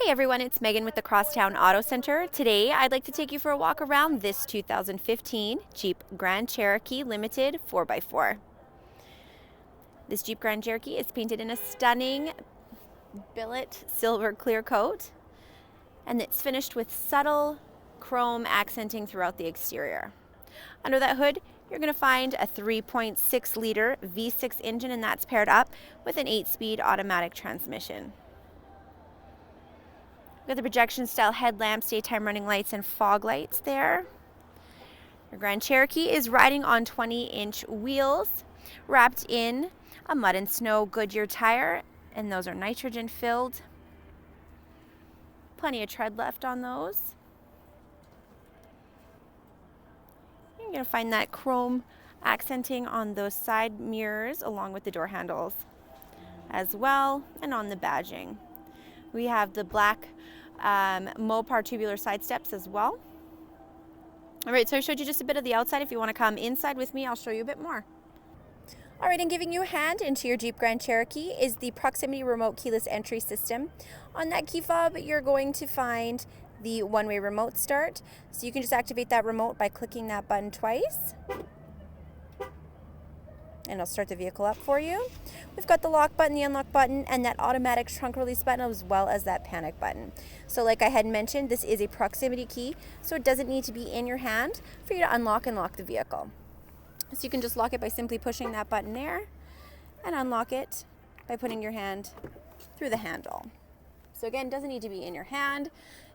Hey everyone, it's Megan with the Crosstown Auto Center. Today I'd like to take you for a walk around this 2015 Jeep Grand Cherokee Limited 4x4. This Jeep Grand Cherokee is painted in a stunning billet silver clear coat, and it's finished with subtle chrome accenting throughout the exterior. Under that hood, you're going to find a 3.6 liter V6 engine, and that's paired up with an 8-speed automatic transmission. We've got the projection style headlamps, daytime running lights, and fog lights there. Your Grand Cherokee is riding on 20-inch wheels, wrapped in a mud and snow Goodyear tire, and those are nitrogen filled. Plenty of tread left on those. You're going to find that chrome accenting on those side mirrors along with the door handles as well, and on the badging. We have the black Mopar tubular side steps as well. All right, so I showed you just a bit of the outside. If you want to come inside with me, I'll show you a bit more. All right, and giving you a hand into your Jeep Grand Cherokee is the proximity remote keyless entry system. On that key fob, you're going to find the one-way remote start. So you can just activate that remote by clicking that button twice, and it'll start the vehicle up for you. We've got the lock button, the unlock button, and that automatic trunk release button, as well as that panic button. So like I had mentioned, this is a proximity key, so it doesn't need to be in your hand for you to unlock and lock the vehicle. So you can just lock it by simply pushing that button there, and unlock it by putting your hand through the handle. So again, it doesn't need to be in your hand.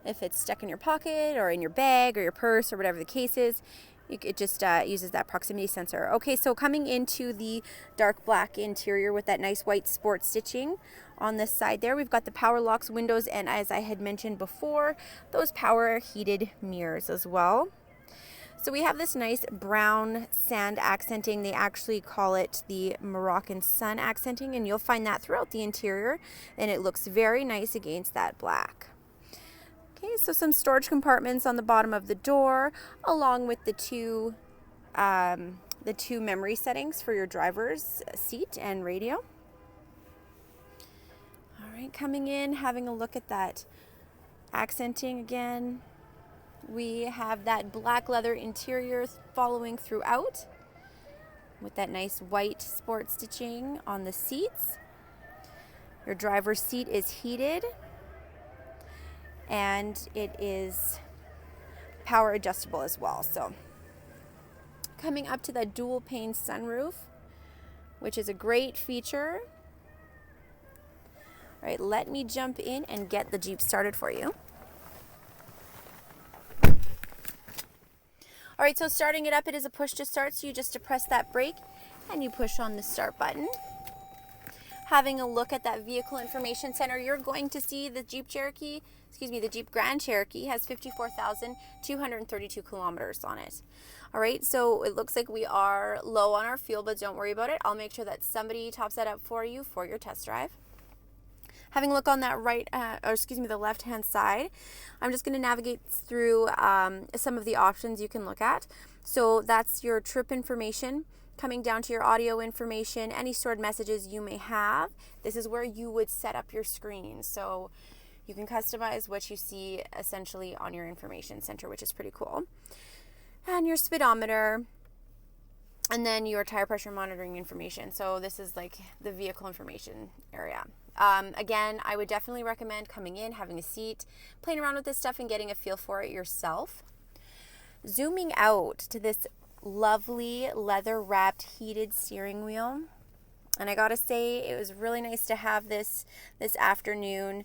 If it's stuck in your pocket or in your bag or your purse or whatever the case is, it just uses that proximity sensor. Okay, so coming into the dark black interior with that nice white sport stitching on this side there, we've got the power locks, windows, and as I had mentioned before, those power heated mirrors as well. So we have this nice brown sand accenting. They actually call it the Moroccan sun accenting, and you'll find that throughout the interior, and it looks very nice against that black. Okay, so some storage compartments on the bottom of the door, along with the two memory settings for your driver's seat and radio. All right, coming in, having a look at that accenting again. We have that black leather interior following throughout, with that nice white sport stitching on the seats. Your driver's seat is heated, and it is power adjustable as well. So coming up to the dual pane sunroof, which is a great feature. All right, let me jump in and get the Jeep started for you. All right, so starting it up, it is a push to start, so you just depress that brake and you push on the start button. Having a look at that vehicle information center, you're going to see the Jeep Grand Cherokee has 54,232 kilometers on it. All right, so it looks like we are low on our fuel, but don't worry about it. I'll make sure that somebody tops that up for you for your test drive. Having a look on that the left-hand side, I'm just going to navigate through some of the options you can look at. So that's your trip information. Coming down to your audio information, any stored messages you may have. This is where you would set up your screen. So you can customize what you see essentially on your information center, which is pretty cool. And your speedometer, and then your tire pressure monitoring information. So this is like the vehicle information area. Again, I would definitely recommend coming in, having a seat, playing around with this stuff and getting a feel for it yourself. Zooming out to this lovely leather wrapped heated steering wheel, and I gotta say it was really nice to have this afternoon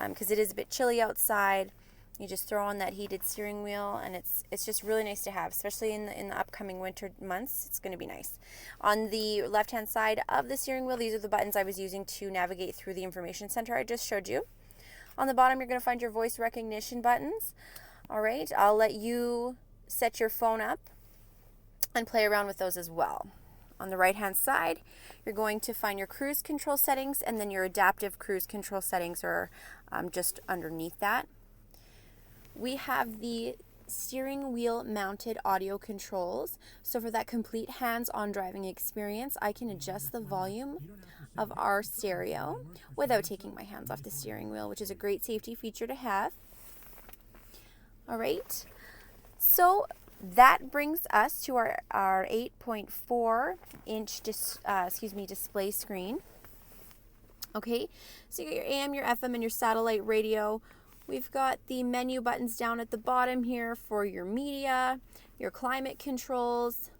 because it is a bit chilly outside. You just throw on that heated steering wheel, and it's just really nice to have, especially in the upcoming winter months. It's going to be nice. On the left hand side of the steering wheel, these are the buttons I was using to navigate through the information center I just showed you. On the bottom, you're going to find your voice recognition buttons. All right, I'll let you set your phone up and play around with those as well. On the right hand side, you're going to find your cruise control settings, and then your adaptive cruise control settings are just underneath that. We have the steering wheel mounted audio controls. So for that complete hands-on driving experience, I can adjust the volume of our stereo without taking my hands off the steering wheel, which is a great safety feature to have. All right, so that brings us to our 8.4 inch display screen. Okay, so you got your AM, your FM, and your satellite radio. We've got the menu buttons down at the bottom here for your media, your climate controls.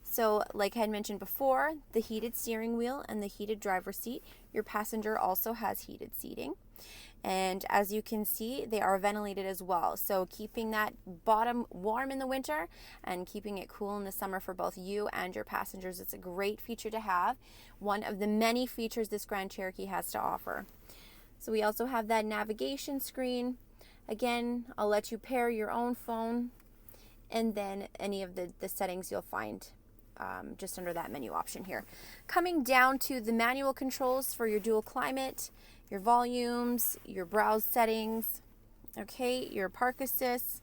So like I had mentioned before, the heated steering wheel and the heated driver's seat. Your passenger also has heated seating. And as you can see, they are ventilated as well. So keeping that bottom warm in the winter and keeping it cool in the summer for both you and your passengers. It's a great feature to have. One of the many features this Grand Cherokee has to offer. So we also have that navigation screen. Again, I'll let you pair your own phone and then any of the settings you'll find just under that menu option here. Coming down to the manual controls for your dual climate, your volumes, your browse settings, okay, your park assist,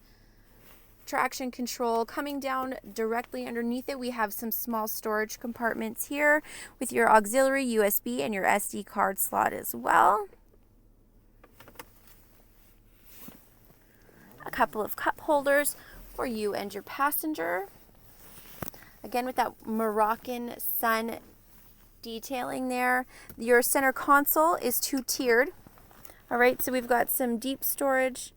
traction control. Coming down directly underneath it, we have some small storage compartments here with your auxiliary USB and your SD card slot as well. A couple of cup holders for you and your passenger. Again, with that Moroccan sun detailing there. Your center console is two-tiered. All right, so we've got some deep storage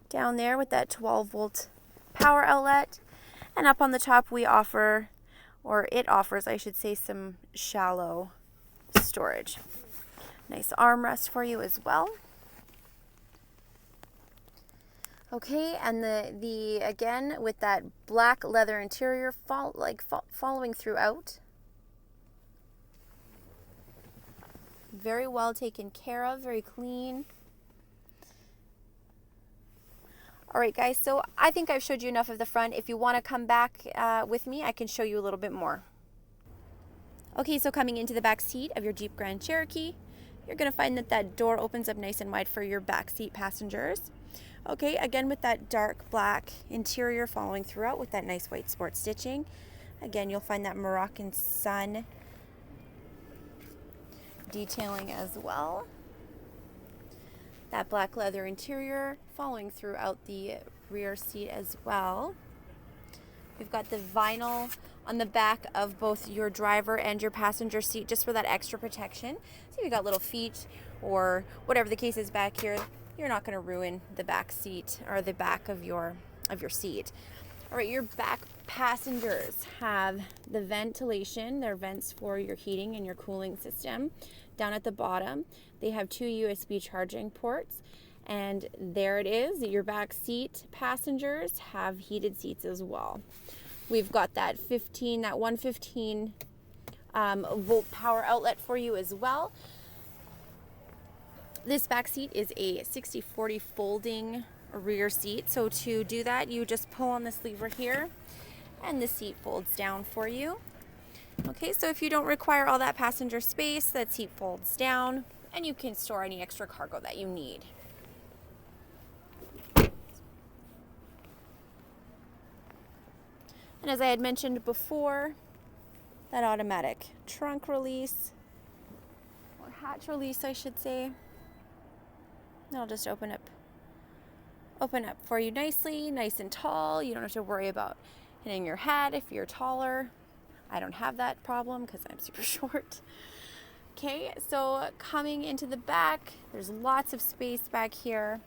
down there with that 12-volt power outlet. And up on the top we offer, or it offers, I should say, some shallow storage. Nice armrest for you as well. Okay, and the again with that black leather interior following throughout. Very well taken care of, very clean. All right, guys, so I think I've showed you enough of the front. If you want to come back with me, I can show you a little bit more. Okay, so coming into the back seat of your Jeep Grand Cherokee, you're going to find that that door opens up nice and wide for your back seat passengers. Okay, again with that dark black interior following throughout with that nice white sports stitching. Again, you'll find that Moroccan sun detailing as well. That black leather interior following throughout the rear seat as well. We've got the vinyl on the back of both your driver and your passenger seat just for that extra protection. So if you've got little feet or whatever the case is back here, you're not going to ruin the back seat or the back of your seat. All right, your back passengers have the ventilation. They're vents for your heating and your cooling system. Down at the bottom, they have two USB charging ports. And there it is. Your back seat passengers have heated seats as well. We've got that 115 volt power outlet for you as well. This back seat is a 60/40 folding rear seat. So to do that, you just pull on this lever here and the seat folds down for you. Okay, so if you don't require all that passenger space, that seat folds down and you can store any extra cargo that you need. And as I had mentioned before, that automatic trunk release, or hatch release, I should say. It'll just open up for you nicely, nice and tall. You don't have to worry about hitting your head if you're taller. I don't have that problem because I'm super short. Okay, so coming into the back, there's lots of space back here.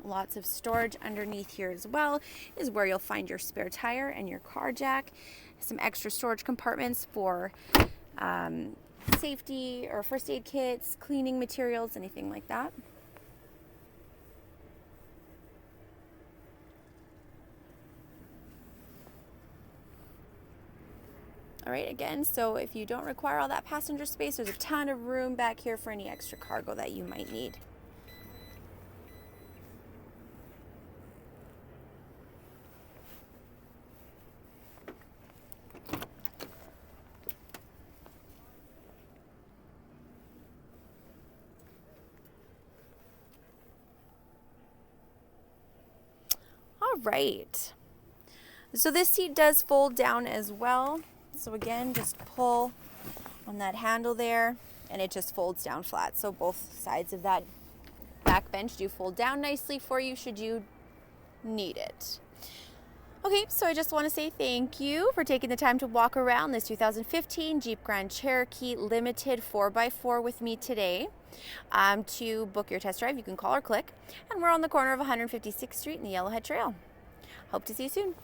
Lots of storage underneath here as well is where you'll find your spare tire and your car jack. Some extra storage compartments for safety or first aid kits, cleaning materials, anything like that. All right, again, so if you don't require all that passenger space, there's a ton of room back here for any extra cargo that you might need. All right. So this seat does fold down as well. So again, just pull on that handle there and it just folds down flat. So both sides of that back bench do fold down nicely for you should you need it. Okay, so I just want to say thank you for taking the time to walk around this 2015 Jeep Grand Cherokee Limited 4x4 with me today. To book your test drive, you can call or click. And we're on the corner of 156th Street and the Yellowhead Trail. Hope to see you soon.